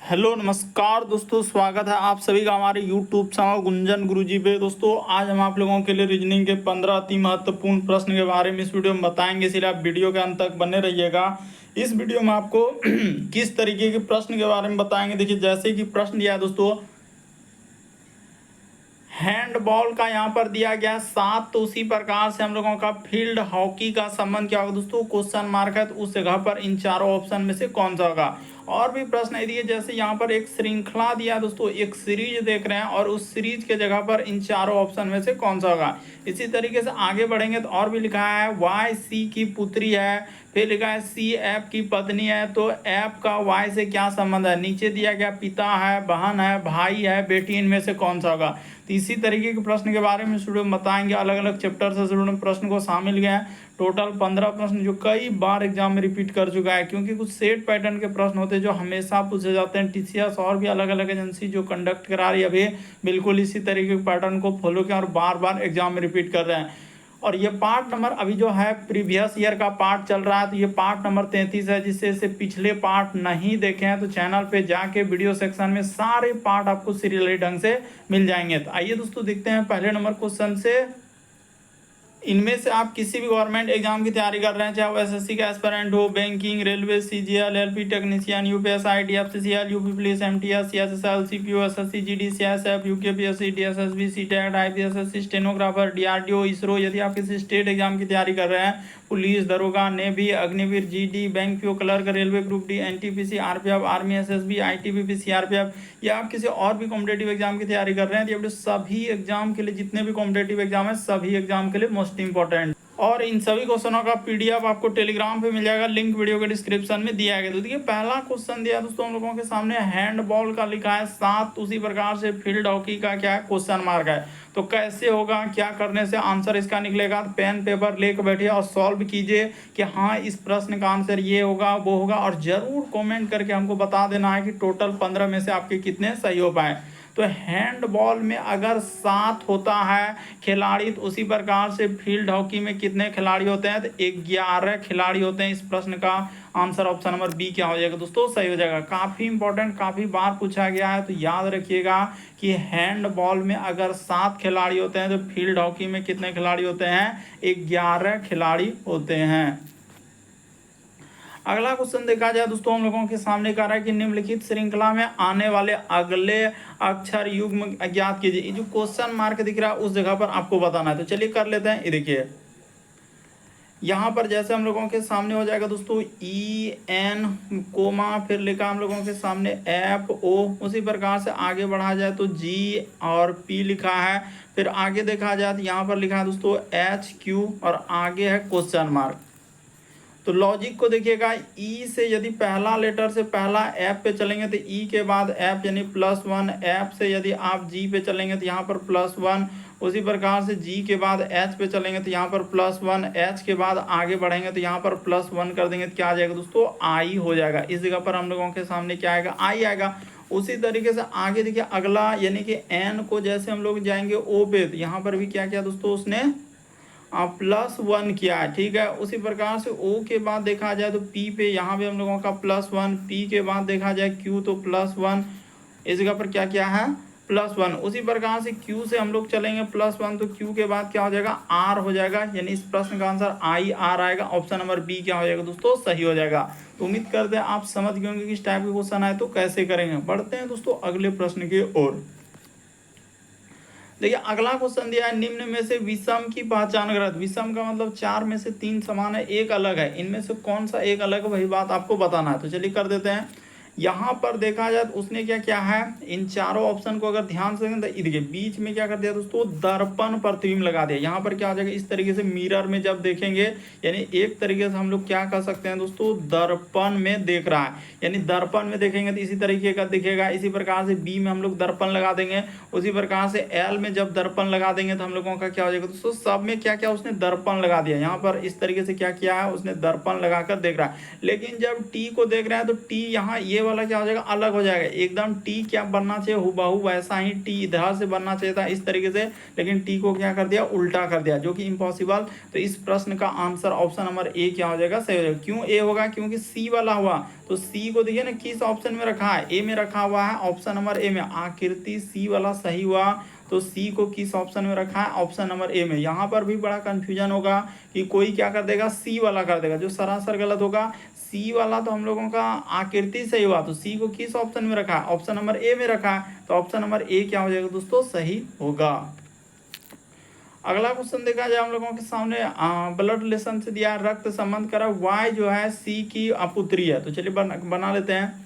Hello नमस्कार दोस्तों, स्वागत है आप सभी का हमारे यूट्यूब चैनल गुंजन गुरुजी पे। दोस्तों आज हम आप लोगों के लिए रीजनिंग के 15 अति महत्वपूर्ण प्रश्न के बारे में इस वीडियो में बताएंगे, इसलिए आप वीडियो के अंत तक बने रहिएगा। इस वीडियो में आपको किस तरीके के प्रश्न के बारे में बताएंगे। देखिए जैसे कि प्रश्न दिया है दोस्तों, हैंडबॉल का यहाँ पर दिया गया 7, तो उसी प्रकार से हम लोगों का फील्ड हॉकी का संबंध क्या होगा दोस्तों, क्वेश्चन मार्क है, तो उस जगह पर इन चारों ऑप्शन में से कौन सा होगा। और भी प्रश्न है दिए, जैसे यहाँ पर एक श्रृंखला दिया दोस्तों, एक सीरीज देख रहे हैं और उस सीरीज के जगह पर इन चारों ऑप्शन में से कौन सा होगा। इसी तरीके से आगे बढ़ेंगे तो और भी लिखा है वाई सी की पुत्री है, फिर लिखा है सी एफ की पत्नी है, तो एफ का वाई से क्या संबंध है। नीचे दिया गया पिता है, बहन है, भाई है, बेटी, इनमें से कौन सा होगा। तो इसी तरीके के प्रश्न के बारे में स्टूडेंट बताएंगे, अलग अलग चैप्टर से स्टूडेंट प्रश्न को शामिल गए हैं। टोटल 15 प्रश्न जो कई बार एग्जाम में रिपीट कर चुका है, क्योंकि कुछ सेट पैटर्न के प्रश्न होते हैं जो हमेशा पूछे जाते हैं। टीसीएस और भी अलग अलग एजेंसी जो कंडक्ट करा रही है अभी बिल्कुल इसी तरीके के पैटर्न को फॉलो किया और बार बार एग्जाम में रिपीट कर रहे हैं। और ये पार्ट नंबर अभी जो है प्रीवियस ईयर का पार्ट चल रहा है, तो ये पार्ट नंबर 33 है। जिससे से पिछले पार्ट नहीं देखे हैं तो चैनल पे जाके वीडियो सेक्शन में सारे पार्ट आपको सीरियली ढंग से मिल जाएंगे। तो आइए दोस्तों देखते हैं पहले नंबर क्वेश्चन से। इनमें से आप किसी भी गवर्नमेंट एग्जाम की तैयारी कर रहे हैं, चाहे वो एसएससी का एस्पिरेंट हो, banking, railway, CGL, LP technician, UPSI, DFCCL, UP police, MTS, CSSL, CPO, SSC, GD, CSF, UKPSC, DSSB, CTET, IPSSC, stenographer, DRDO, ISRO. यदि आप किसी स्टेट एग्जाम की तैयारी कर रहे हैं, पुलिस, दरोगा, navy, Agniveer, GD, bank PO, clerk, railway group D, NTPC, RPF, army, SSB, ITBP, CRPF, या आप किसी और भी कॉम्पिटेटिव एग्जाम की तैयारी कर रहे हैं, तो ये सभी एग्जाम के लिए, जितने भी कॉम्पिटेटिव एग्जाम है सभी एग्जाम के लिए मोस्ट इंपॉर्टेंट। और इन सभी क्वेश्चनों का पीडीएफ आपको टेलीग्राम पे मिल जाएगा, लिंक वीडियो के डिस्क्रिप्शन में दिया गया। तो देखिए पहला क्वेश्चन दिया दोस्तों हम लोगों के सामने, हैंडबॉल का लिखा है 7, उसी प्रकार से फील्ड हॉकी का क्या है, क्वेश्चन मार्क है। तो कैसे होगा, क्या करने से आंसर इसका निकलेगा। तो पेन पेपर लेकर बैठिए और सॉल्व कीजिए कि हाँ इस प्रश्न का आंसर ये होगा वो होगा, और जरूर कमेंट करके हमको बता देना है कि टोटल 15 में से आपके कितने सही हो पाए। तो हैंडबॉल में अगर 7 होता है खिलाड़ी, तो उसी प्रकार से फील्ड हॉकी में कितने खिलाड़ी होते हैं, तो 11 खिलाड़ी होते हैं। इस प्रश्न का आंसर ऑप्शन नंबर बी क्या हो जाएगा दोस्तों, सही हो जाएगा। काफ़ी इंपॉर्टेंट, काफ़ी बार पूछा गया है, तो याद रखिएगा कि हैंडबॉल में अगर 7 खिलाड़ी होते हैं तो फील्ड हॉकी में कितने खिलाड़ी होते हैं, 11 खिलाड़ी होते हैं। अगला क्वेश्चन देखा जाए दोस्तों हम लोगों के सामने कह रहा है कि निम्नलिखित श्रृंखला में आने वाले अगले अक्षर युग्म ज्ञात कीजिए। ये जो क्वेश्चन मार्क दिख रहा है उस जगह पर आपको बताना है, तो चलिए कर लेते हैं। ये देखिए यहाँ पर जैसे हम लोगों के सामने हो जाएगा दोस्तों ई एन कोमा, फिर लिखा हम लोगों के सामने एफ ओ, उसी प्रकार से आगे बढ़ा जाए तो जी और पी लिखा है। फिर आगे देखा जाए तो यहाँ पर लिखा है दोस्तों एच क्यू और आगे है क्वेश्चन मार्क। तो लॉजिक को देखिएगा, ई से यदि पहला लेटर से पहला एफ पे चलेंगे तो ई के बाद एफ यानी +1, एफ से यदि आप जी पे चलेंगे तो यहाँ पर +1, उसी प्रकार से जी के बाद एच पे चलेंगे तो यहाँ पर +1, एच के बाद आगे बढ़ेंगे तो यहाँ पर +1 कर देंगे तो क्या आ जाएगा दोस्तों, आई हो जाएगा। इस जगह पर हम लोगों के सामने क्या आएगा, आई आएगा। उसी तरीके से आगे देखिए अगला यानी कि एन को जैसे हम लोग जाएंगे ओ पे, तो यहाँ पर भी क्या किया दोस्तों उसने +1 किया है, ठीक है। उसी प्रकार से O के बाद देखा जाए तो P पे, यहाँ पे हम लोगों का +1, P के बाद देखा जाए Q तो +1, इस जगह पर क्या किया है +1। उसी प्रकार से Q से हम लोग चलेंगे +1, तो Q के बाद क्या हो जाएगा, R हो जाएगा, यानी इस प्रश्न का आंसर IR आएगा। ऑप्शन नंबर बी क्या हो जाएगा दोस्तों, सही हो जाएगा। तो उम्मीद करते हैं आप समझ गए होंगे कि इस टाइप के क्वेश्चन आए तो कैसे करेंगे। बढ़ते हैं दोस्तों अगले प्रश्न की ओर। देखिए अगला क्वेश्चन दिया है, निम्न में से विषम की पहचान करें। विषम का मतलब 4 में से 3 समान है, एक अलग है, इनमें से कौन सा एक अलग है वही बात आपको बताना है। तो चलिए कर देते हैं। यहाँ पर देखा जाए तो उसने क्या किया है, इन चारों ऑप्शन को अगर ध्यान से तो देखिए बीच में क्या कर दिया दोस्तों, दर्पण प्रतिबिंब लगा दिया। यहाँ पर क्या हो जाएगा, इस तरीके से मिरर में जब देखेंगे, यानी एक तरीके से हम लोग क्या कर सकते हैं दोस्तों, दर्पण में देख रहा है, यानी दर्पण में देखेंगे तो इसी तरीके का दिखेगा। इसी प्रकार से बी में हम लोग दर्पण लगा देंगे, उसी प्रकार से एल में जब दर्पण लगा देंगे तो हम लोगों का क्या हो जाएगा दोस्तों, सब में क्या क्या उसने दर्पण लगा दिया। यहाँ पर इस तरीके से क्या किया है, उसने दर्पण लगाकर देख रहा है। लेकिन जब टी को देख रहा है तो टी यहाँ ये वाला क्या हो जाएगा, अलग हो जाएगा एकदम। टी क्या बनना चाहिए, हुबहू वैसा ही टी इधर से बनना चाहिए था इस तरीके से, लेकिन टी को क्या कर दिया, उल्टा कर दिया, जो कि इम्पॉसिबल। तो इस प्रश्न का आंसर ऑप्शन नंबर ए क्या हो जाएगा, सही हो जाएगा। क्यों ए होगा, क्योंकि सी वाला हुआ, तो सी को देखिए ना किस ऑप्शन में रखा है, ए में रखा हुआ है, ऑप्शन नंबर ए में। आकृति सी वाला सही हुआ, तो सी को किस ऑप्शन में रखा है, ऑप्शन नंबर ए में। यहाँ पर भी बड़ा कंफ्यूजन होगा कि कोई क्या कर देगा, सी वाला कर देगा, जो सरासर गलत होगा। सी वाला तो हम लोगों का आकृति सही हुआ, तो सी को किस ऑप्शन में रखा है, ऑप्शन नंबर ए में रखा है, तो ऑप्शन नंबर ए क्या हो जाएगा दोस्तों, सही होगा। अगला क्वेश्चन देखा जाए हम लोगों के सामने, ब्लड रिलेशन से दिया रक्त संबंध करा, वाई जो है सी की पुत्री है। तो चलिए बना लेते हैं।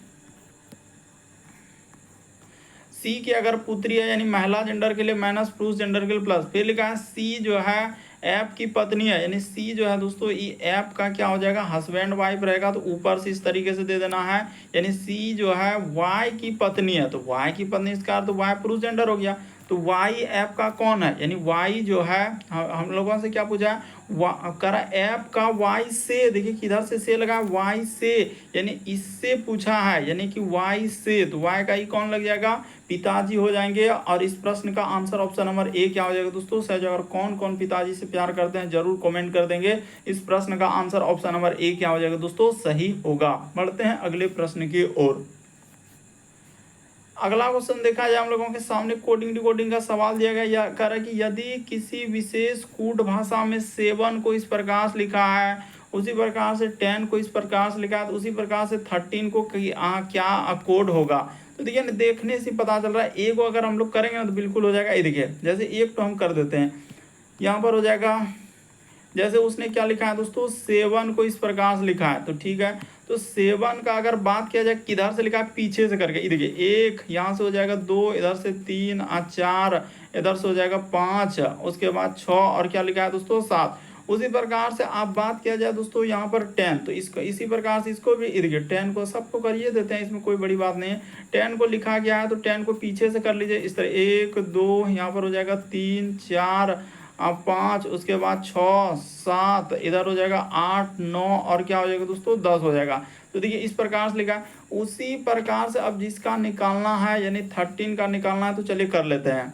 सी की अगर पुत्री है यानी महिला जेंडर के लिए माइनस, पुरुष जेंडर के लिए प्लस। फिर लिखा है सी जो है एफ की पत्नी है, यानी सी जो है दोस्तों ये एफ का क्या हो जाएगा, हस्बैंड वाइफ रहेगा, तो ऊपर से इस तरीके से दे देना है। यानी सी जो है वाई की पत्नी है, तो वाई की पत्नी इसका अर्थ वाई पुरुष जेंडर हो गया। तो वाई एफ का कौन है, यानी वाई जो है हम लोगों से क्या पूछा है, करा एफ का वाई से, देखिए किधर से लगा, वाई से, यानी इससे पूछा है, यानी कि वाई से, तो वाई का ही कौन लग जाएगा, पिताजी हो जाएंगे। और इस प्रश्न का आंसर ऑप्शन नंबर ए क्या हो जाएगा दोस्तों, सही। अगर कौन कौन पिताजी से प्यार करते हैं जरूर कमेंट कर देंगे। इस प्रश्न का आंसर ऑप्शन नंबर ए क्या हो जाएगा दोस्तों, सही होगा। बढ़ते हैं अगले प्रश्न की ओर। अगला क्वेश्चन देखा जाए हम लोगों के सामने, कोडिंग डिकोडिंग का सवाल दिया गया, या कह रहा है कि यदि किसी विशेष कूट भाषा में 7 को इस प्रकार से लिखा है, उसी प्रकार से 10 को इस प्रकार से लिखा है, तो उसी प्रकार से 13 को क्या कोड होगा। तो देखिए ना, देखने से पता चल रहा है, ए को अगर हम लोग करेंगे ना तो बिल्कुल हो जाएगा। ये देखिए जैसे एक तो हम कर देते हैं, यहाँ पर हो जाएगा, जैसे उसने क्या लिखा है दोस्तों, 7 को इस प्रकार से लिखा है, तो ठीक है। तो 7 का अगर बात किया जाए किधर से लिखा है, पीछे से करके, ये देखिए 1 यहाँ से हो जाएगा, 2 इधर से, 3 4 इधर से हो जाएगा, 5 उसके बाद 6 और क्या लिखा है दोस्तों, 7। उसी प्रकार से आप बात किया जाए दोस्तों यहाँ पर 10, तो इसको इसी प्रकार से इसको भी, देखिए 10 को सबको करिए देते हैं, इसमें कोई बड़ी बात नहीं है। 10 को लिखा गया है तो 10 को पीछे से कर लीजिए इस तरह, 1 2 यहाँ पर हो जाएगा, 3 4 5 उसके बाद 6 7 इधर हो जाएगा, 8 9 और क्या हो जाएगा दोस्तों, 10 हो जाएगा। तो देखिए इस प्रकार से लिखा है। उसी प्रकार से अब जिसका निकालना है यानी 13 का निकालना है, तो चलिए कर लेते हैं।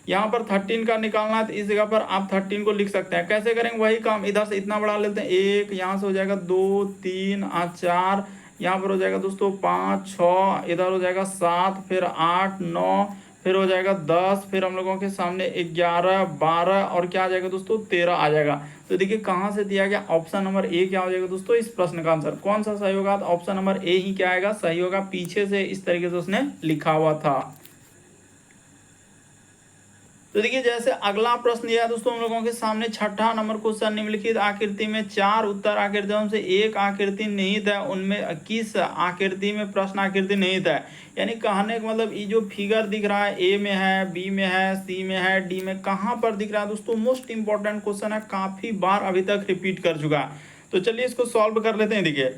यहाँ पर 13 का निकालना है, तो इस जगह पर आप 13 को लिख सकते हैं। कैसे करेंगे, वही काम, इधर से इतना बड़ा लेते हैं, 1 यहाँ से हो जाएगा, 2 3 4 यहाँ पर हो जाएगा दोस्तों, 5 6 इधर हो जाएगा, 7 फिर 8 9 फिर हो जाएगा 10, फिर हम लोगों के सामने 11 12 और क्या आ जाएगा दोस्तों, 13 आ जाएगा। तो देखिए कहाँ से दिया गया, ऑप्शन नंबर ए क्या हो जाएगा दोस्तों, इस प्रश्न का आंसर कौन सा सही होगा, तो ऑप्शन नंबर ए ही क्या आएगा, सही होगा। पीछे से इस तरीके से उसने लिखा हुआ था। तो देखिए जैसे अगला प्रश्न यह है दोस्तों हम लोगों के सामने, 6ठा नंबर क्वेश्चन, निम्नलिखित आकृति में 4 उत्तर आकृतियों से एक आकृति निहित है, उनमें किस आकृति में प्रश्न आकृति निहित है। यानी कहने का मतलब ये जो फिगर दिख रहा है, ए में है, बी में है, सी में है, डी में, कहाँ पर दिख रहा है दोस्तों, मोस्ट इंपॉर्टेंट क्वेश्चन है, काफी बार अभी तक रिपीट कर चुका है। तो चलिए इसको सॉल्व कर लेते हैं। देखिए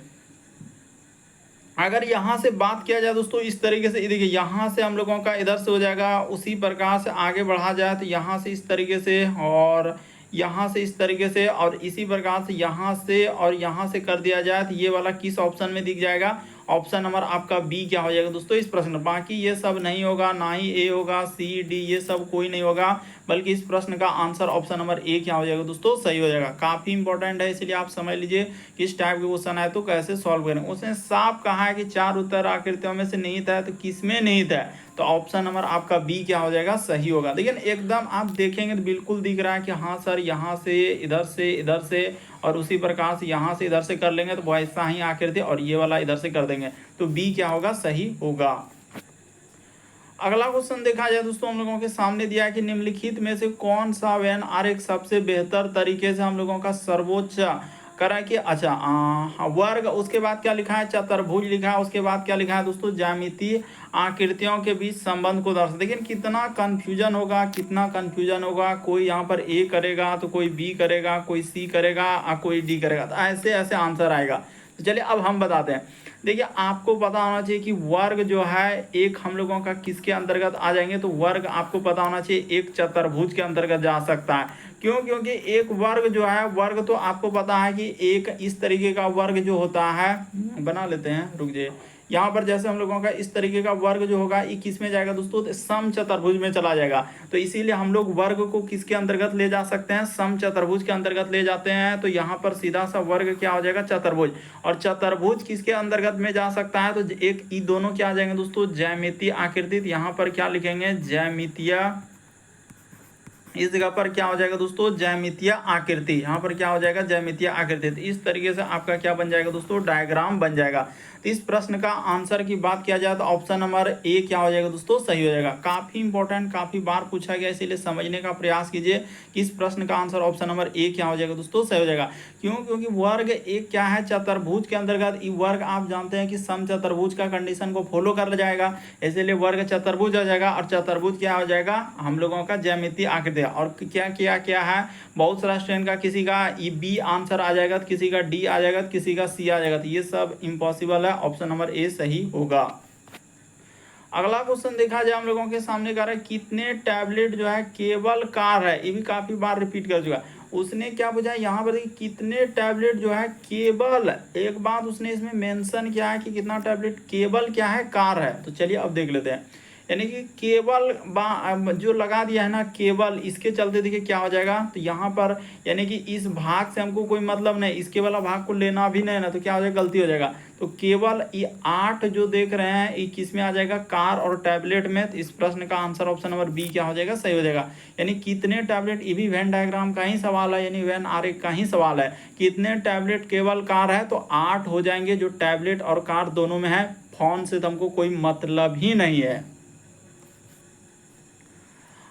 अगर यहाँ से बात किया जाए दोस्तों इस तरीके से, देखिए यहाँ से हम लोगों का इधर से हो जाएगा, उसी प्रकार से आगे बढ़ा जाए तो यहाँ से इस तरीके से, और यहाँ से इस तरीके से, और इसी प्रकार से यहाँ से और यहाँ से कर दिया जाए तो ये वाला किस ऑप्शन में दिख जाएगा, ऑप्शन नंबर आपका बी क्या हो जाएगा दोस्तों, इस प्रश्न। बाकी ये सब नहीं होगा, ना ही ए होगा, सी डी ये सब कोई नहीं होगा, बल्कि इस प्रश्न का आंसर ऑप्शन नंबर ए क्या हो जाएगा दोस्तों, सही हो जाएगा। काफी इंपॉर्टेंट है, इसलिए आप समझ लीजिए किस टाइप के क्वेश्चन है तो कैसे सॉल्व करें। उसने साफ कहा है कि 4 उत्तर आकृतियों में से निहित है, तो किसमें निहित है, तो ऑप्शन नंबर आपका बी क्या हो जाएगा, सही होगा। लेकिन एकदम आप देखेंगे तो बिल्कुल दिख रहा है कि हाँ सर यहाँ से इधर से और उसी प्रकार से यहाँ से इधर से कर लेंगे तो वैसा ही आकृति, और ये वाला इधर से कर देंगे, तो बी क्या होगा, सही होगा। अगला क्वेश्चन देखा जाए दोस्तों हम लोगों के सामने दिया है कि निम्नलिखित में से कौन सा व्यन आरेख सबसे बेहतर तरीके से हम लोगों का सर्वोच्च करा कि, अच्छा वर्ग, उसके बाद क्या लिखा है, चतुर्भुज लिखा है, उसके बाद क्या लिखा है दोस्तों, ज्यामितीय आकृतियों के बीच संबंध को दर्शाता। लेकिन कितना कंफ्यूजन होगा, कोई यहाँ पर ए करेगा तो कोई बी करेगा, कोई सी करेगा और कोई डी करेगा, तो ऐसे आंसर आएगा। तो चलिए अब हम बताते हैं। देखिए आपको पता होना चाहिए कि वर्ग जो है एक हम लोगों का किसके अंतर्गत आ जाएंगे, तो वर्ग आपको पता होना चाहिए एक चतुर्भुज के अंतर्गत जा सकता है। क्यों? क्योंकि एक वर्ग जो है, वर्ग तो आपको पता है कि एक इस तरीके का वर्ग जो होता है, बना लेते हैं, रुक जाइए। यहाँ पर जैसे हम लोगों का इस तरीके का वर्ग जो होगा ये किस में जाएगा दोस्तों? समचतुर्भुज में चला जाएगा। तो इसीलिए हम लोग वर्ग को किसके अंतर्गत ले जा सकते हैं? समचतुर्भुज के अंतर्गत ले जाते हैं। तो यहाँ पर सीधा सा वर्ग क्या हो जाएगा? चतुर्भुज। और चतुर्भुज किसके अंतर्गत में जा सकता है? तो एक ये दोनों क्या आ जाएंगे दोस्तों? ज्यामितीय आकृति। यहाँ पर क्या लिखेंगे? ज्यामितीय। इस जगह पर क्या हो जाएगा दोस्तों? ज्यामितीय आकृति। यहाँ पर क्या हो जाएगा? ज्यामितीय आकृति। तो इस तरीके से आपका क्या बन जाएगा दोस्तों? डायग्राम बन जाएगा। तो इस प्रश्न का आंसर की बात किया जाए तो ऑप्शन नंबर ए क्या हो जाएगा दोस्तों? सही हो जाएगा। काफी इंपॉर्टेंट, काफी बार पूछा गया, इसीलिए समझने का प्रयास कीजिए कि इस प्रश्न का आंसर ऑप्शन नंबर ए क्या हो जाएगा दोस्तों? सही हो जाएगा। क्यों? क्योंकि वर्ग एक क्या है? चतुर्भुज के अंतर्गत। ये वर्ग आप जानते हैं कि समचतुर्भुज का कंडीशन को फॉलो कर जाएगा, इसीलिए वर्ग चतुर्भुज हो जाएगा। और चतुर्भुज क्या हो जाएगा? हम लोगों का ज्यामितीय आकृति। और क्या है? बहुत सारा स्टूडेंट का किसी का ये बी आंसर आ जाएगा, तो किसी का डी आ जाएगा, तो किसी का सी आ जाएगा। तो ये सब इम्पॉसिबल है, ऑप्शन नंबर ए सही होगा। अगला क्वेश्चन देखा जाए हम लोगों के सामने का रहा है, कितने टैबलेट जो है केबल कार है? ये भी काफी बार रिपीट कर चुका है। उसने क्या पूछा यहाँ पर? कितने टैबलेट जो है केबल, एक बात उसने इसमें मेंशन किया है कि कितना टैबलेट केबल क्या है? कार है। तो चलिए अब देख लेते हैं। यानी कि केबल जो लगा दिया है ना केबल, इसके चलते देखिए क्या हो जाएगा। तो यहाँ पर यानी कि इस भाग से हमको कोई मतलब नहीं, इसके वाला भाग को लेना भी नहीं ना, तो क्या हो जाएगा? गलती हो जाएगा। तो केवल ये 8 जो देख रहे हैं ये किस में आ जाएगा? कार और टैबलेट में। तो इस प्रश्न का आंसर ऑप्शन नंबर बी क्या हो जाएगा? सही हो जाएगा। यानी कितने टैबलेट, ये भी वेन डायग्राम का ही सवाल है, यानी वेन आरेख का ही सवाल है। कितने टैबलेट केवल कार है? तो 8 हो जाएंगे, जो टैबलेट और कार दोनों में है। फोन से तो हमको कोई मतलब ही नहीं है।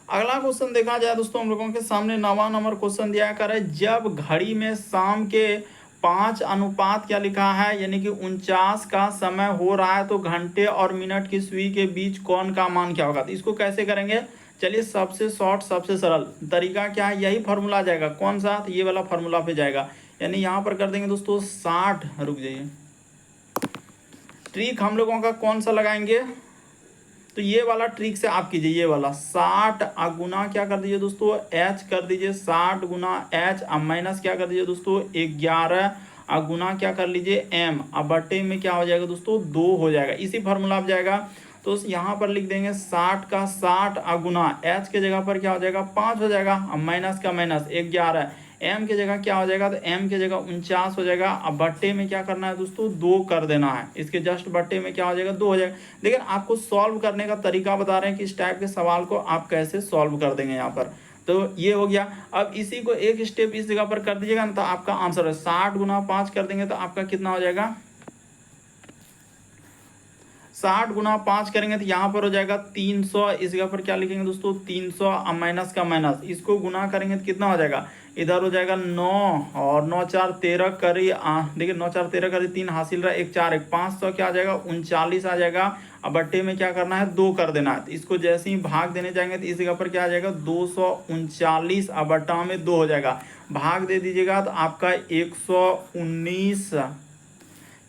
अगला क्वेश्चन देखा जाए दोस्तों हम लोगों के सामने 9वां नंबर क्वेश्चन दिया कर है, जब घड़ी में शाम के 5 अनुपात क्या लिखा है, यानी कि 49 का समय हो रहा है, तो घंटे और मिनट की सुई के बीच कौन का मान क्या होगा? तो इसको कैसे करेंगे? चलिए सबसे शॉर्ट, सबसे सरल तरीका क्या है? यही फॉर्मूला जाएगा। कौन सा? तो ये वाला फॉर्मूला पे जाएगा। यानी यहाँ पर कर देंगे दोस्तों 60, रुक जाइए, ट्रिक हम लोगों का कौन सा लगाएंगे? तो ये वाला ट्रिक से आप कीजिए, ये वाला 60 गुना क्या कर दीजिए दोस्तों? h कर दीजिए। 60 गुना h अब माइनस क्या कर दीजिए दोस्तों? 11 गुना क्या कर लीजिए? m अब बटे में क्या हो जाएगा दोस्तों? 2 हो जाएगा। इसी फॉर्मूला आप जाएगा। तो यहाँ पर लिख देंगे 60 का 60 गुना h के जगह पर क्या हो जाएगा? 5 हो जाएगा। अब माइनस का माइनस 11, m की जगह क्या हो जाएगा? तो m की जगह 49 हो जाएगा। अब बट्टे में क्या करना है दोस्तों? 2 कर देना है। इसके जस्ट बट्टे में क्या हो जाएगा? 2 हो जाएगा। लेकिन आपको सॉल्व करने का तरीका बता रहे हैं कि इस टाइप के सवाल को आप कैसे सॉल्व कर देंगे यहाँ पर। तो ये हो गया। अब इसी को एक स्टेप इस जगह पर कर दीजिएगा ना, तो आपका आंसर है 60 गुना 5 कर देंगे तो आपका कितना हो जाएगा? 60 गुना 5 करेंगे तो यहाँ पर हो जाएगा 300। इस जगह पर क्या लिखेंगे दोस्तों? 300 माइनस का माइनस, इसको गुना करेंगे तो कितना हो जाएगा? इधर हो जाएगा 9 और 9 4 13 करी, देखिए 9 4 13 करी 3 हासिल रहा, 1 4 1 500 क्या आ जाएगा? 39 आ जाएगा। अब बट्टे में क्या करना है? 2 कर देना है। तो इसको जैसे ही भाग देने जाएंगे तो इस जगह पर क्या आ जाएगा? 239, अब बट्टा में 2 हो जाएगा। भाग दे दीजिएगा तो आपका 119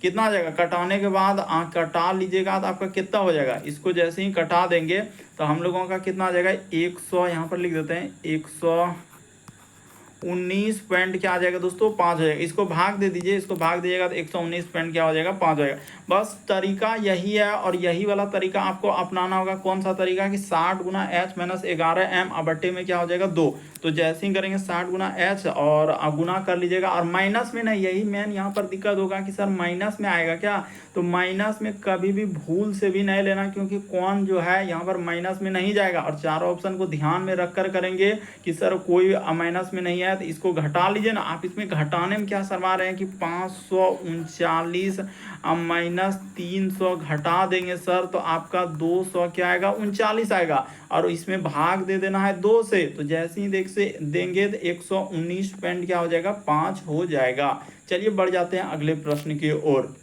कितना आ जाएगा? कटाने के बाद कटा लीजिएगा तो आपका कितना हो जाएगा? इसको जैसे ही कटा देंगे तो हम लोगों का कितना आ जाएगा? 100, यहाँ पर लिख देते हैं 119 पॉइंट क्या आ जाएगा दोस्तों? 5 हो जाएगा। इसको भाग दे दीजिए, इसको भाग दीजिएगा तो 119 पॉइंट क्या हो जाएगा? 5 हो जाएगा। बस तरीका यही है, और यही वाला तरीका आपको अपनाना होगा। कौन सा तरीका? कि 60 गुना h माइनस 11 m बट्टे में क्या हो जाएगा? 2। तो जैसे ही करेंगे 60 गुना h और गुना कर लीजिएगा, और माइनस में नहीं, यही मेन यहाँ पर दिक्कत होगा कि सर माइनस में आएगा क्या? तो माइनस में कभी भी भूल से भी नहीं लेना, क्योंकि कौन जो है यहाँ पर माइनस में नहीं जाएगा। और चारों ऑप्शन को ध्यान में रखकर करेंगे कि सर कोई माइनस में नहीं है, तो इसको घटा लीजिए ना। आप इसमें घटाने में क्या शर्मा रहे हैं कि 539 माइनस 300 घटा देंगे सर, तो आपका 200 क्या आएगा? 39 आएगा। और इसमें भाग दे देना है 2 से, तो जैसे ही देंगे तो 119 पॉइंट क्या हो जाएगा? 5 हो जाएगा। चलिए बढ़ जाते हैं अगले प्रश्न की ओर।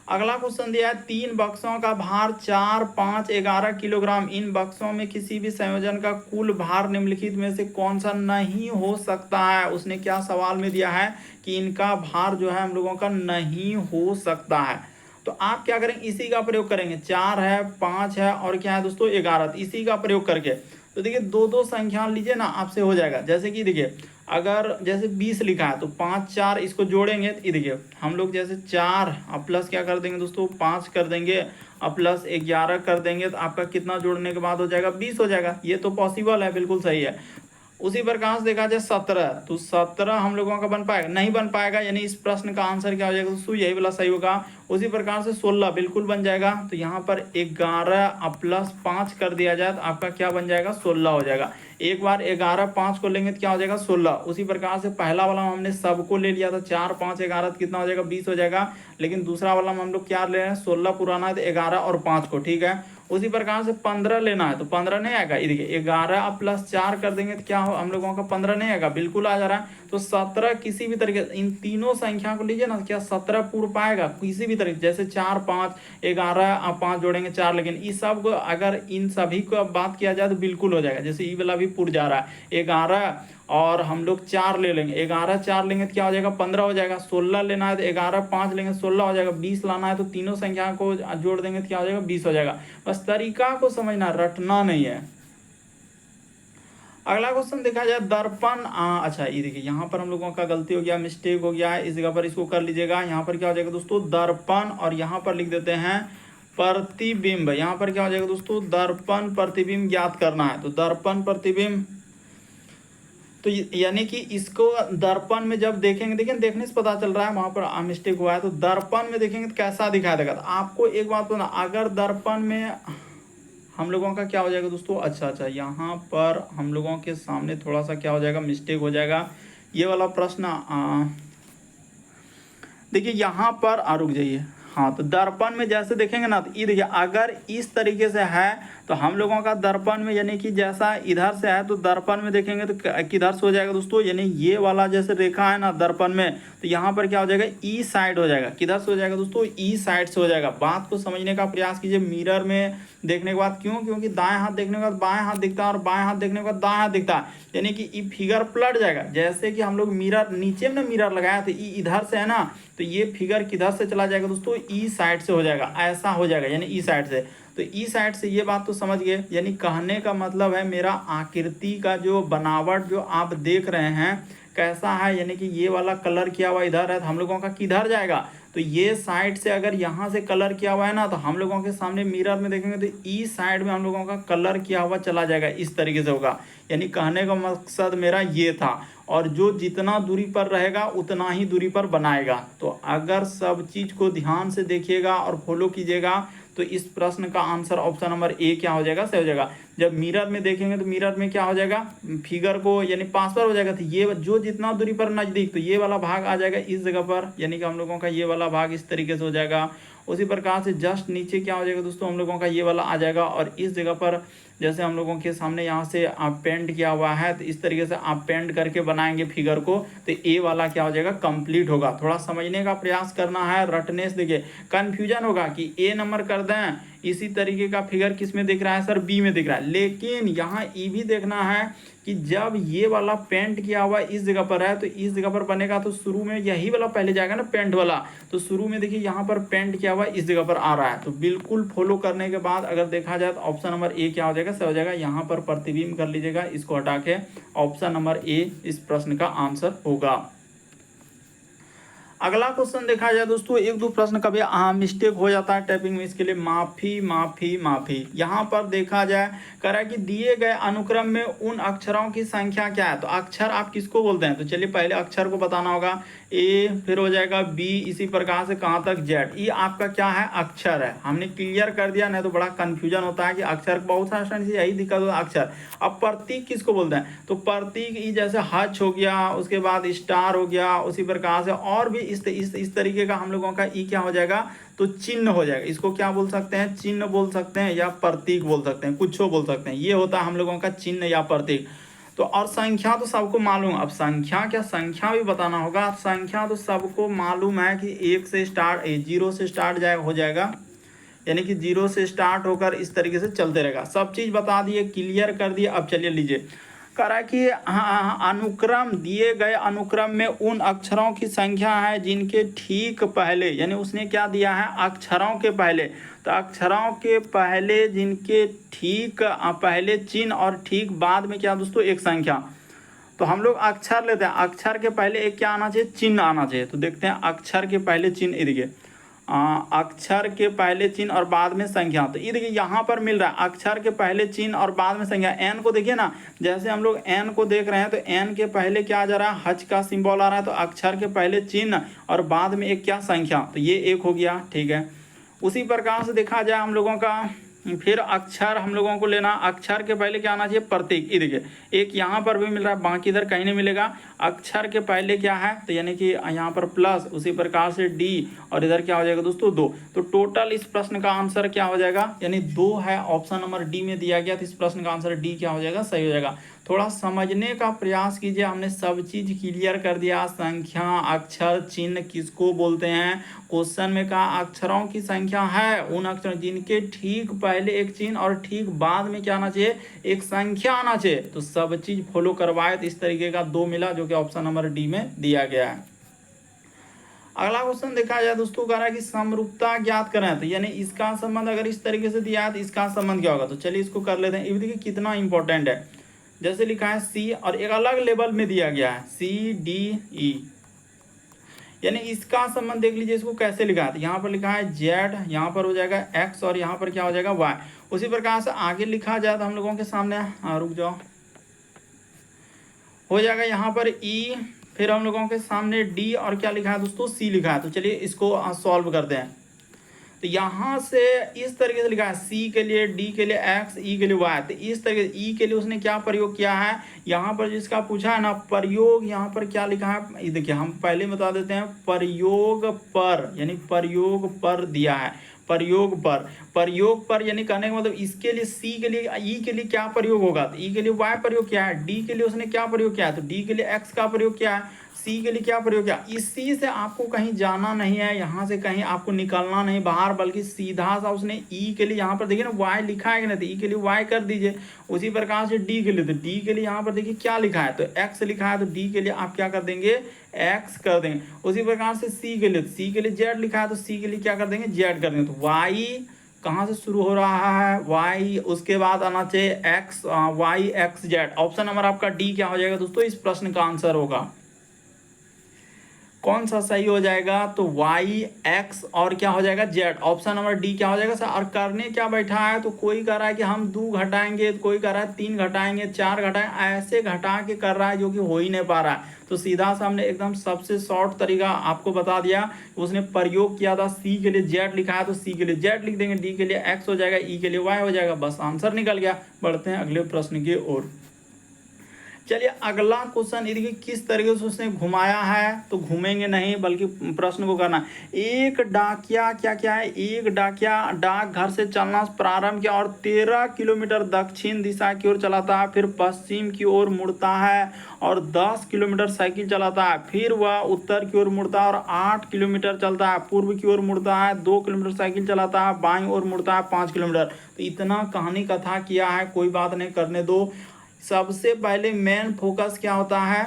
अगला क्वेश्चन दिया है, 3 बक्सों का भार 4, 5, 11 किलोग्राम। इन बक्सों में किसी भी संयोजन का कुल भार निम्नलिखित में से कौन सा नहीं हो सकता है? उसने क्या सवाल में दिया है कि इनका भार जो है हम लोगों का नहीं हो सकता है। तो आप क्या करेंगे? इसी का प्रयोग करेंगे। 4 है, 5 है और क्या है दोस्तों? 11। इसी का प्रयोग करके, तो देखिए दो दो संख्या लीजिए ना, आपसे हो जाएगा। जैसे कि देखिए अगर जैसे 20 लिखा है तो 5 4 इसको जोड़ेंगे तो ये देखिए हम लोग जैसे 4 अब प्लस क्या कर देंगे दोस्तों 5 कर देंगे, अब प्लस 11 कर देंगे, तो आपका कितना जोड़ने के बाद हो जाएगा 20 हो जाएगा। ये तो पॉसिबल है, बिल्कुल सही है। उसी प्रकार से देखा जाए 17, तो 17 हम लोगों का बन पाएगा, नहीं बन पाएगा, यानी इस प्रश्न का आंसर क्या हो जाएगा दोस्तों, यही वाला सही होगा। उसी प्रकार से 16 बिल्कुल बन जाएगा, तो यहाँ पर 11 अब प्लस 5 कर दिया जाए तो आपका क्या बन जाएगा 16 हो जाएगा। एक बार 11 5 को लेंगे तो क्या हो जाएगा 16। उसी प्रकार से पहला वाला हमने सबको ले लिया था 4 5 11 तो कितना हो जाएगा 20 हो जाएगा। लेकिन दूसरा वाला में हम लोग क्या ले रहे हैं 16 पुराना है तो 11 और 5 को, ठीक है। उसी प्रकार से 15 लेना है तो 15 नहीं आएगा, ये देखिए 11 अब प्लस 4 कर देंगे तो क्या हो हम लोगों का 15 नहीं आएगा, बिल्कुल आ जा रहा है। तो 17 किसी भी तरीके इन तीनों संख्या को लीजिए ना, क्या 17 पूर्ण पाएगा किसी भी तरीके, जैसे 4 5 11 अब 5 जोड़ेंगे 4, लेकिन इस सब को अगर इन सभी को अब बात किया जाए तो बिल्कुल हो जाएगा। जैसे ई वाला भी पूर्ण जा रहा है 11 और हम लोग 4 ले लेंगे, 11 4 लेंगे तो क्या हो जाएगा 15 हो जाएगा। 16 लेना है तो 11 5 लेंगे 16 हो जाएगा। 20 लाना है तो तीनों संख्या को जोड़ देंगे तो क्या हो जाएगा 20 हो जाएगा। बस तरीका को समझना, रटना नहीं है। अगला क्वेश्चन देखा जाए दर्पण, अच्छा ये देखिए यहाँ पर हम लोगों का गलती हो गया, मिस्टेक हो गया है, इस जगह पर इसको कर लीजिएगा। यहाँ पर क्या हो जाएगा दोस्तों दर्पण और यहाँ पर लिख देते हैं प्रतिबिंब। यहाँ पर क्या हो जाएगा दोस्तों दर्पण प्रतिबिंब ज्ञात करना है, तो दर्पण प्रतिबिंब, तो यानी कि इसको दर्पण में जब देखेंगे, देखिए देखने से पता चल रहा है वहां पर मिस्टेक हुआ है। तो दर्पण में देखेंगे तो कैसा दिखाई देगा, तो आपको एक बात बताना, अगर दर्पण में हम लोगों का क्या हो जाएगा दोस्तों, अच्छा यहाँ पर हम लोगों के सामने थोड़ा सा क्या हो जाएगा मिस्टेक हो जाएगा। ये वाला प्रश्न देखिए यहाँ पर रुक जाइए, हाँ तो दर्पण में जैसे देखेंगे ना, तो ये देखिए अगर इस तरीके से है तो हम लोगों का दर्पण में यानी कि जैसा इधर से है तो दर्पण में देखेंगे तो किधर से हो जाएगा दोस्तों, यानी ये वाला जैसे रेखा है ना दर्पण में, तो यहाँ पर क्या हो जाएगा ई साइड हो जाएगा। किधर से हो जाएगा दोस्तों ई साइड से हो जाएगा। बात को समझने का प्रयास कीजिए मिरर में देखने के बाद, क्यों, क्योंकि दाएं हाथ देखने के बाद बाएं हाथ दिखता है और बाएं हाथ देखने के बाद दाएं हाथ दिखता है, यानी कि ये फिगर पलट जाएगा। जैसे कि हम लोग मिरर नीचे में ना मिरर लगाया तो ई इधर से है ना, तो ये फिगर किधर से चला जाएगा दोस्तों ई साइड से हो जाएगा, ऐसा हो जाएगा यानी ई साइड से। तो ई साइड से ये बात तो समझ गए, यानी कहने का मतलब है मेरा आकृति का जो बनावट जो आप देख रहे हैं कैसा है, यानी कि ये वाला कलर किया हुआ इधर है तो हम लोगों का किधर जाएगा, तो ये साइड से अगर यहाँ से कलर किया हुआ है ना, तो हम लोगों के सामने मिरर में देखेंगे तो ई साइड में हम लोगों का कलर किया हुआ चला जाएगा, इस तरीके से होगा। यानी कहने का मकसद मेरा ये था, और जो जितना दूरी पर रहेगा उतना ही दूरी पर बनाएगा। तो अगर सब चीज़ को ध्यान से देखिएगा और फॉलो कीजिएगा तो इस प्रश्न का आंसर ऑप्शन नंबर ए क्या हो जाएगा, सही हो जाएगा। जब मिरर में देखेंगे तो मिरर में क्या हो जाएगा फिगर को यानी पास पर हो जाएगा, तो ये जो जितना दूरी पर नज़दीक, तो ये वाला भाग आ जाएगा इस जगह पर, यानी कि हम लोगों का ये वाला भाग इस तरीके से हो जाएगा। उसी प्रकार से जस्ट नीचे क्या हो जाएगा दोस्तों हम लोगों का ये वाला आ जाएगा, और इस जगह पर जैसे हम लोगों के सामने यहाँ से आप पेंट किया हुआ है तो इस तरीके से आप पेंट करके बनाएंगे फिगर को, तो ए वाला क्या हो जाएगा कंप्लीट होगा। थोड़ा समझने का प्रयास करना है, रटने से देखिए कन्फ्यूजन होगा कि ए नंबर कर दें, इसी तरीके का फिगर किस में दिख रहा है सर बी में दिख रहा है, लेकिन यहाँ ई भी देखना है कि जब ये वाला पेंट किया हुआ इस जगह पर है तो इस जगह पर बनेगा, तो शुरू में यही वाला पहले जाएगा ना पेंट वाला, तो शुरू में देखिए यहाँ पर पेंट किया हुआ इस जगह पर आ रहा है। तो बिल्कुल फॉलो करने के बाद अगर देखा जाए तो ऑप्शन नंबर ए क्या हो जाएगा, सही हो जाएगा। यहाँ पर प्रतिबिंब कर लीजिएगा, इसको हटा के ऑप्शन नंबर ए इस प्रश्न का आंसर होगा। अगला क्वेश्चन देखा जाए दोस्तों, एक दो प्रश्न कभी मिस्टेक हो जाता है टाइपिंग में, इसके लिए माफ़ी माफ़ी माफ़ी। यहाँ पर देखा जाए कह रहा है कि दिए गए अनुक्रम में उन अक्षरों की संख्या क्या है, तो अक्षर आप किसको बोलते हैं, तो चलिए पहले अक्षर को बताना होगा, ए फिर हो जाएगा बी, इसी प्रकार से कहाँ तक जेड, ये आपका क्या है अक्षर है। हमने क्लियर कर दिया, नहीं तो बड़ा कन्फ्यूजन होता है कि अक्षर बहुत आसानी से यही दिक्कत होता है अक्षर। अब प्रतीक किसको बोलते हैं, तो प्रतीक ये जैसे हच हो गया, उसके बाद स्टार हो गया, उसी प्रकार से और भी इस तरीके का हम लोगों का ई क्या हो जाएगा, तो चिन्ह हो जाएगा। इसको क्या बोल सकते हैं, चिन्ह बोल सकते हैं या प्रतीक बोल सकते हैं, कुछ बोल सकते हैं। ये होता है हम लोगों का चिन्ह या प्रतीक। तो और संख्या तो सबको मालूम, अब संख्या क्या, संख्या भी बताना होगा। संख्या तो सबको मालूम है कि एक से स्टार्ट, 0 से स्टार्ट हो जाएगा, यानी कि 0 से स्टार्ट होकर इस तरीके से चलते रहेगा। सब चीज़ बता दिए, क्लियर कर दिए। अब चलिए लीजिए, कह रहा है कि अनुक्रम दिए गए अनुक्रम में उन अक्षरों की संख्या है जिनके ठीक पहले, यानी उसने क्या दिया है अक्षरों के पहले, तो अक्षरों के पहले जिनके ठीक पहले चिन्ह और ठीक बाद में क्या दोस्तों एक संख्या। तो हम लोग अक्षर लेते हैं, अक्षर के पहले एक क्या आना चाहिए चिन्ह आना चाहिए। तो देखते हैं अक्षर के पहले चिन्ह, ये देखिए अक्षर के पहले चिन्ह और बाद में संख्या। तो ये देखिए यहाँ पर मिल रहा है अक्षर के पहले चिन्ह और बाद में संख्या। एन को देखिए ना, जैसे हम लोग एन को देख रहे हैं तो एन के पहले क्या आ जा रहा है हज का सिंबल आ रहा है, तो अक्षर के पहले चिन्ह और बाद में एक क्या संख्या, तो ये एक हो गया। ठीक है, उसी प्रकार से देखा जाए हम लोगों का फिर अक्षर हम लोगों को लेना, अक्षर के पहले क्या आना चाहिए प्रतीक। ये देखिए एक यहाँ पर भी मिल रहा है, बाकी इधर कहीं नहीं मिलेगा। अक्षर के पहले क्या है, तो यानी कि यहाँ पर प्लस, उसी प्रकार से डी, और इधर क्या हो जाएगा दोस्तों 2। तो टोटल इस प्रश्न का आंसर क्या हो जाएगा, यानी 2 है, ऑप्शन नंबर डी में दिया गया। तो इस प्रश्न का आंसर डी क्या हो जाएगा, सही हो जाएगा। थोड़ा समझने का प्रयास कीजिए, हमने सब चीज क्लियर कर दिया। संख्या, अक्षर, चिन्ह किसको बोलते हैं। क्वेश्चन में कहा अक्षरों की संख्या है उन अक्षरों जिनके ठीक पहले एक चिन्ह और ठीक बाद में क्या आना चाहिए एक संख्या आना चाहिए। तो सब चीज फॉलो करवाए तो इस तरीके का 2 मिला, जो कि ऑप्शन नंबर डी में दिया गया है। अगला क्वेश्चन देखा जाए दोस्तों, कह रहा है कि समरूपता ज्ञात करें, तो यानी इसका संबंध अगर इस तरीके से दिया है तो इसका संबंध क्या होगा। तो चलिए इसको कर लेते हैं। ये देखिए कितना इंपॉर्टेंट है, जैसे लिखा है सी और एक अलग लेवल में दिया गया है CDE, यानी इसका संबंध देख लीजिए इसको कैसे लिखा है। तो यहाँ पर लिखा है जेड, यहाँ पर हो जाएगा एक्स और यहाँ पर क्या हो जाएगा वाई। उसी प्रकार से आगे लिखा जाए तो हम लोगों के सामने रुक जाओ, हो जाएगा यहाँ पर ई, फिर हम लोगों के सामने डी और क्या लिखा है दोस्तों सी लिखा है। तो चलिए इसको सॉल्व करते हैं। तो यहाँ से इस तरीके से लिखा है सी के लिए, डी के लिए एक्स, ई के लिए वाई। तो इस तरीके से ई के लिए उसने क्या प्रयोग किया है, यहाँ पर जिसका पूछा है ना प्रयोग, यहाँ पर क्या लिखा है ये देखिए, हम पहले बता देते हैं प्रयोग पर, यानी प्रयोग पर दिया है, प्रयोग पर, प्रयोग पर यानी कहने का मतलब इसके लिए सी के लिए ई के लिए क्या प्रयोग होगा, तो ई के लिए वाई प्रयोग किया है, डी के लिए उसने क्या प्रयोग किया है, तो डी के लिए एक्स का प्रयोग किया है, सी के लिए क्या प्रयोग किया। इसी से आपको कहीं जाना नहीं है, यहाँ से कहीं आपको निकलना नहीं बाहर, बल्कि सीधा सा उसने ई के लिए यहाँ पर देखिए ना वाई लिखा है कि नहीं, तो ई के लिए वाई कर दीजिए। उसी प्रकार से डी के लिए, तो डी के लिए यहाँ पर देखिए क्या लिखा है, तो एक्स लिखा है, तो डी के लिए आप क्या कर देंगे एक्स कर देंगे। उसी प्रकार से सी के लिए, सी के लिए जेड लिखा है, तो सी के लिए क्या कर देंगे जेड कर देंगे। तो वाई कहाँ से शुरू हो रहा है वाई, उसके बाद आना चाहिए X, Y X Z. Option number आपका डी क्या हो जाएगा दोस्तों, इस प्रश्न का आंसर होगा। कौन सा सही हो जाएगा, तो वाई एक्स और क्या हो जाएगा जेड। ऑप्शन नंबर डी क्या हो जाएगा सर। और करने क्या बैठा है, तो कोई कह रहा है कि हम 2 घटाएंगे, तो कोई कह रहा है 3 घटाएंगे, 4 घटाएंगे, ऐसे घटा के कर रहा है जो कि हो ही नहीं पा रहा है। तो सीधा सा हमने एकदम सबसे शॉर्ट तरीका आपको बता दिया। उसने प्रयोग किया था सी के लिए जेड लिखा है, तो सी के लिए जेड लिख देंगे, डी के लिए एक्स हो जाएगा, ई के लिए वाई हो जाएगा, बस आंसर निकल गया। बढ़ते हैं अगले प्रश्न की ओर। चलिए अगला क्वेश्चन ये देखिए किस तरीके से उसने घुमाया है, तो घूमेंगे नहीं बल्कि प्रश्न को करना। एक डाकिया क्या क्या है, एक डाकिया डाक घर से चलना प्रारंभ किया और 13 किलोमीटर दक्षिण दिशा की ओर चलाता है, फिर पश्चिम की ओर मुड़ता है और 10 किलोमीटर साइकिल चलाता है, फिर वह उत्तर की ओर मुड़ता है और 8 किलोमीटर चलता है, पूर्व की ओर मुड़ता है, 2 किलोमीटर साइकिल चलाता है, बाईं ओर मुड़ता है 5 किलोमीटर। तो इतना कहानी कथा किया है, कोई बात नहीं करने दो। सबसे पहले मेन फोकस क्या होता है,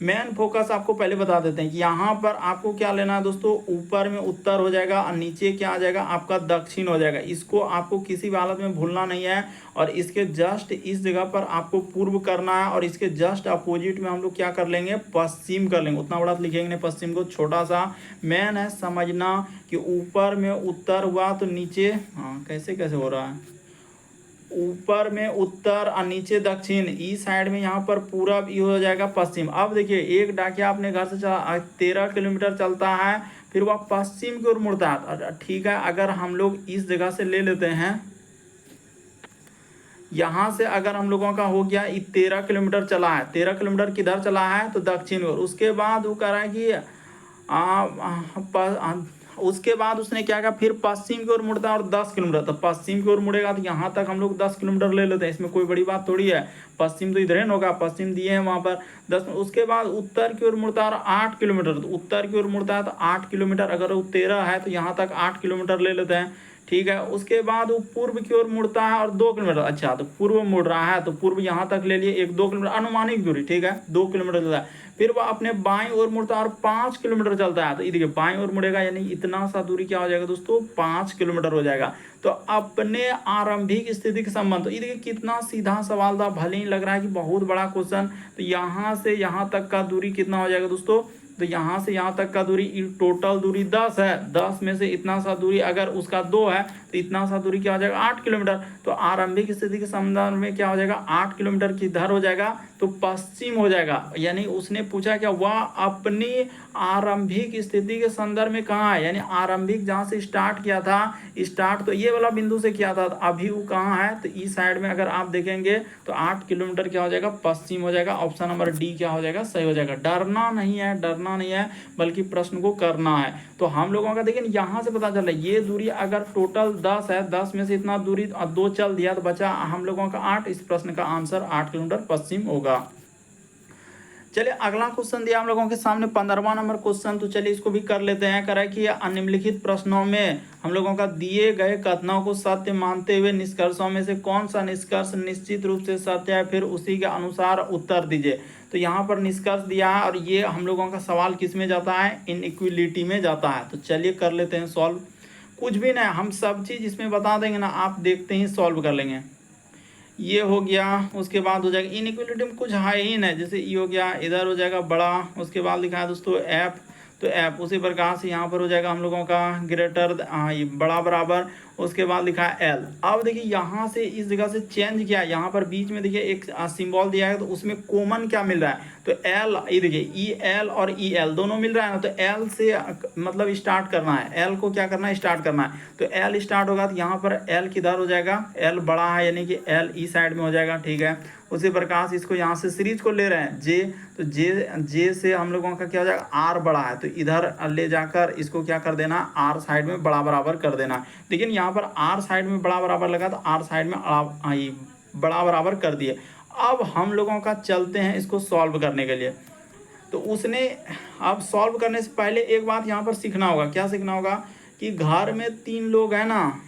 मेन फोकस आपको पहले बता देते हैं कि यहाँ पर आपको क्या लेना है दोस्तों, ऊपर में उत्तर हो जाएगा और नीचे क्या आ जाएगा आपका दक्षिण हो जाएगा। इसको आपको किसी भी हालत में भूलना नहीं है। और इसके जस्ट इस जगह पर आपको पूर्व करना है और इसके जस्ट अपोजिट में हम लोग क्या कर लेंगे पश्चिम कर लेंगे। उतना बड़ा लिखेंगे नहीं, पश्चिम को छोटा सा। मेन है समझना कि ऊपर में उत्तर हुआ तो नीचे कैसे कैसे हो रहा है, ऊपर में उत्तर और नीचे दक्षिण, ई साइड में यहाँ पर पूरब, ई हो जाएगा पश्चिम। अब देखिए एक डाकिया अपने घर से 13 किलोमीटर चलता है, फिर वह पश्चिम की ओर मुड़ता है। ठीक है, अगर हम लोग इस जगह से ले लेते हैं, यहाँ से अगर हम लोगों का हो गया 13 किलोमीटर चला है, 13 किलोमीटर किधर चला है तो दक्षिण ओर। उसके बाद वो कह रहा है कि उसके बाद उसने क्या कहा फिर पश्चिम की ओर मुड़ता है और 10 किलोमीटर। तो पश्चिम की ओर मुड़ेगा तो यहाँ तक हम लोग 10 किलोमीटर ले लेते हैं, इसमें कोई बड़ी बात थोड़ी है। पश्चिम तो इधर ही होगा, पश्चिम दिए हैं वहाँ पर 10। उसके बाद उत्तर की ओर मुड़ता है और 8 किलोमीटर, तो उत्तर की ओर मुड़ता है तो 8 किलोमीटर, अगर वो 13 है तो यहाँ तक 8 किलोमीटर ले लेते हैं। ठीक है। उसके बाद वो पूर्व की ओर मुड़ता है और 2 किलोमीटर, अच्छा तो पूर्व मुड़ रहा है तो पूर्व यहाँ तक ले लिए, एक 2 किलोमीटर अनुमानिक दूरी, ठीक है 2 किलोमीटर चलता है। फिर वह अपने बाईं ओर मुड़ता है और 5 किलोमीटर चलता है। तो ये देखिए बाईं ओर मुड़ेगा यानी इतना सा दूरी क्या हो जाएगा दोस्तों, 5 किलोमीटर हो जाएगा। तो अपने आरंभिक स्थिति के संबंध, तो ये देखिए कितना सीधा सवाल था, भले ही लग रहा है कि बहुत बड़ा क्वेश्चन। तो यहाँ से यहाँ तक का दूरी कितना हो जाएगा दोस्तों, तो यहाँ से यहाँ तक का दूरी टोटल दूरी 10 है, 10 में से इतना सा दूरी अगर उसका 2 है तो इतना सा दूरी क्या हो जाएगा 8 किलोमीटर। तो आरंभिक स्थिति के संदर्भ में क्या हो जाएगा 8 किलोमीटर किधर हो जाएगा, तो पश्चिम हो जाएगा। यानी उसने पूछा क्या, वह अपनी आरंभिक स्थिति के संदर्भ में कहाँ है, यानी आरंभिक जहाँ से स्टार्ट किया था, स्टार्ट तो ये वाला बिंदु से किया था, अभी वो कहाँ है, तो इस साइड में अगर आप देखेंगे तो 8 किलोमीटर क्या हो जाएगा पश्चिम हो जाएगा। ऑप्शन नंबर डी क्या हो जाएगा, सही हो जाएगा। डरना नहीं है, डरना नहीं है, बल्कि प्रश्न को करना है। तो हम लोगों का देखिए यहाँ से पता चला ये दूरी अगर टोटल 10 है, 10 में से इतना दूरी 2 चल दिया तो बचा हम लोगों का 8। इस प्रश्न का आंसर 8 किलोमीटर पश्चिम होगा। चलिए अगला क्वेश्चन दिया हम लोगों के सामने 15वां नंबर क्वेश्चन, तो चलिए इसको भी कर लेते हैं। करा कि निम्नलिखित प्रश्नों में हम लोगों का दिए गए कथनों को सत्य मानते हुए निष्कर्षों में से कौन सा निष्कर्ष निश्चित रूप से सत्य है, फिर उसी के अनुसार उत्तर दीजिए। तो यहाँ पर निष्कर्ष दिया है और ये हम लोगों का सवाल किस में जाता है, इनइक्विलिटी में जाता है। तो चलिए कर लेते हैं सॉल्व। कुछ भी नहीं, हम सब चीज़ इसमें बता देंगे ना, आप देखते ही सॉल्व कर लेंगे। ये हो गया, उसके बाद हो जाएगा इनइक्वलिटी में कुछ है ही नहीं, जैसे ई हो गया, इधर हो जाएगा बड़ा, उसके बाद लिखा है दोस्तों एफ, तो एफ उसी प्रकार से यहाँ पर हो जाएगा हम लोगों का ग्रेटर, ये बड़ा बराबर, उसके बाद लिखा है एल। अब देखिए यहाँ से इस जगह से चेंज किया, यहाँ पर बीच में देखिए एक सिंबल दिया है, तो उसमें कॉमन क्या मिल रहा है, तो एल, ये देखिए ई एल और ई एल दोनों मिल रहा है ना, तो एल से मतलब स्टार्ट करना है, एल को क्या करना है, स्टार्ट करना है। तो एल स्टार्ट होगा तो यहाँ पर एल किधर हो जाएगा, एल बड़ा है यानी कि एल ई साइड में हो जाएगा, ठीक है। उसी प्रकार से इसको यहाँ से सीरीज को ले रहे हैं जे, तो जे से हम लोगों का क्या हो जाएगा आर बड़ा है, तो इधर ले जाकर इसको क्या कर देना, आर साइड में बड़ा बराबर कर देना। लेकिन यहाँ पर आर साइड में बड़ा बराबर लगा तो आर साइड में बड़ा बराबर कर दिए। अब हम लोगों का चलते हैं इसको सॉल्व करने के लिए। तो उसने अब सॉल्व करने से पहले एक बात यहाँ पर सीखना होगा, क्या सीखना होगा कि घर में 3 लोग हैं ना,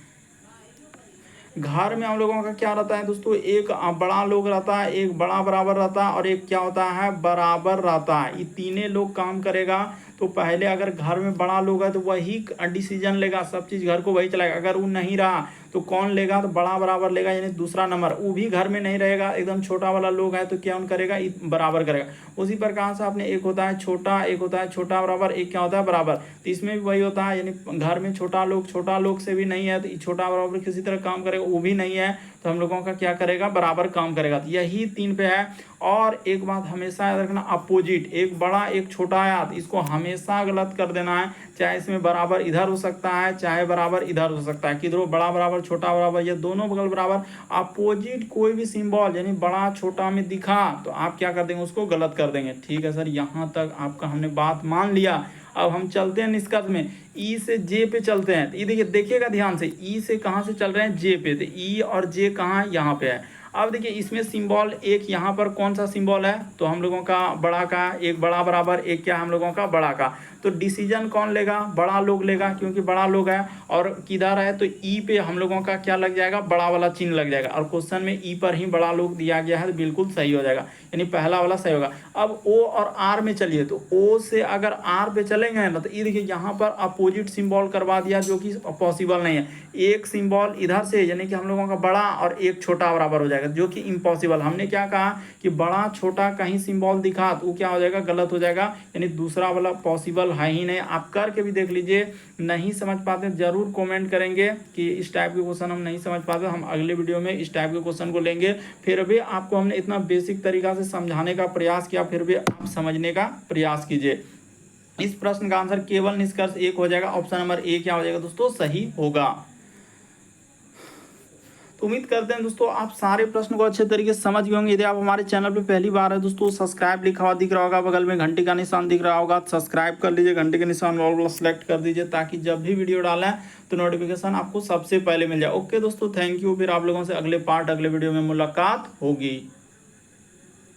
घर में हम लोगों का क्या रहता है दोस्तों, एक बड़ा लोग रहता है, एक बड़ा बराबर रहता है और एक क्या होता है बराबर रहता है। ये तीनों लोग काम करेगा। तो पहले अगर घर में बड़ा लोग है तो वही डिसीजन लेगा, सब चीज़ घर को वही चलाएगा। अगर वो नहीं रहा तो कौन लेगा, तो बड़ा बराबर लेगा, यानी दूसरा नंबर। वो भी घर में नहीं रहेगा, एकदम छोटा वाला लोग है तो क्या करेगा, बराबर करेगा। उसी प्रकार से आपने एक होता है छोटा, एक होता है छोटा बराबर, एक क्या होता है बराबर। तो इसमें भी वही होता है, यानी घर में छोटा लोग से भी नहीं है तो छोटा बराबर किसी तरह काम करेगा, वो भी नहीं है तो हम लोगों का क्या करेगा, बराबर काम करेगा। तो यही 3 पे है। और एक बात हमेशा याद रखना, अपोजिट, एक बड़ा एक छोटा आया तो इसको हमेशा गलत कर देना है। चाहे इसमें बराबर इधर हो सकता है, चाहे बराबर इधर हो सकता है, किधरों बड़ा बराबर छोटा बराबर, ये दोनों बगल बराबर। अपोजिट कोई भी सिंबल यानी बड़ा छोटा में दिखा तो आप क्या कर देंगे, उसको गलत कर देंगे। ठीक है सर, यहाँ तक आपका हमने बात मान लिया। अब हम चलते हैं निष्कर्ष में, ई से जे पे चलते हैं। तो ये देखिएगा ध्यान से, ई से कहाँ से चल रहे हैं, जे पे। तो ई और जे कहाँ है, यहाँ पे है। अब देखिए इसमें सिंबल एक यहाँ पर कौन सा सिंबल है, तो हम लोगों का बड़ा का, एक बड़ा बराबर, एक क्या हम लोगों का बड़ा का। तो डिसीजन कौन लेगा, बड़ा लोग लेगा, क्योंकि बड़ा लोग है। और किधर है, तो ई पे हम लोगों का क्या लग जाएगा, बड़ा वाला चिन्ह लग जाएगा। और क्वेश्चन में ई पर ही बड़ा लोग दिया गया है तो बिल्कुल सही हो जाएगा, यानी पहला वाला सही होगा। अब ओ और आर में चलिए, तो ओ से अगर आर पे चलेंगे ना, तो ये देखिए यहाँ पर अपोजिट सिंबल करवा दिया, जो कि पॉसिबल नहीं है। एक सिंबल इधर से यानी कि हम लोगों का बड़ा और एक छोटा बराबर हो जाएगा, जो कि इम्पॉसिबल। हमने क्या कहा कि बड़ा छोटा कहीं सिंबल दिखा तो क्या हो जाएगा, गलत हो जाएगा, यानी दूसरा वाला पॉसिबल है ही नहीं। आप करके भी देख लीजिए, नहीं समझ पाते जरूर कमेंट करेंगे कि इस टाइप के क्वेश्चन हम नहीं समझ पाते, हम अगले वीडियो में इस टाइप के क्वेश्चन को लेंगे। फिर भी आपको हमने इतना बेसिक तरीका से समझाने का प्रयास किया, फिर भी आप समझने का प्रयास कीजिए। इस प्रश्न का आंसर केवल निष्कर्ष 1 हो जाएगा। ऑप्शन नंबर ए क्या हो जाएगा दोस्तों, सही होगा। तो उम्मीद करते हैं दोस्तों आप सारे प्रश्न को अच्छे तरीके से समझ गए होंगे। यदि आप हमारे चैनल पे पहली बार है दोस्तों, सब्सक्राइब लिखा हुआ दिख रहा होगा, बगल में घंटी का निशान दिख रहा होगा, सब्सक्राइब कर लीजिए, घंटी के निशान वाला सेलेक्ट कर दीजिए, ताकि जब भी वीडियो डालें तो नोटिफिकेशन आपको सबसे पहले मिल जाए। ओके दोस्तों, थैंक यू। फिर आप लोगों से अगले वीडियो में मुलाकात होगी।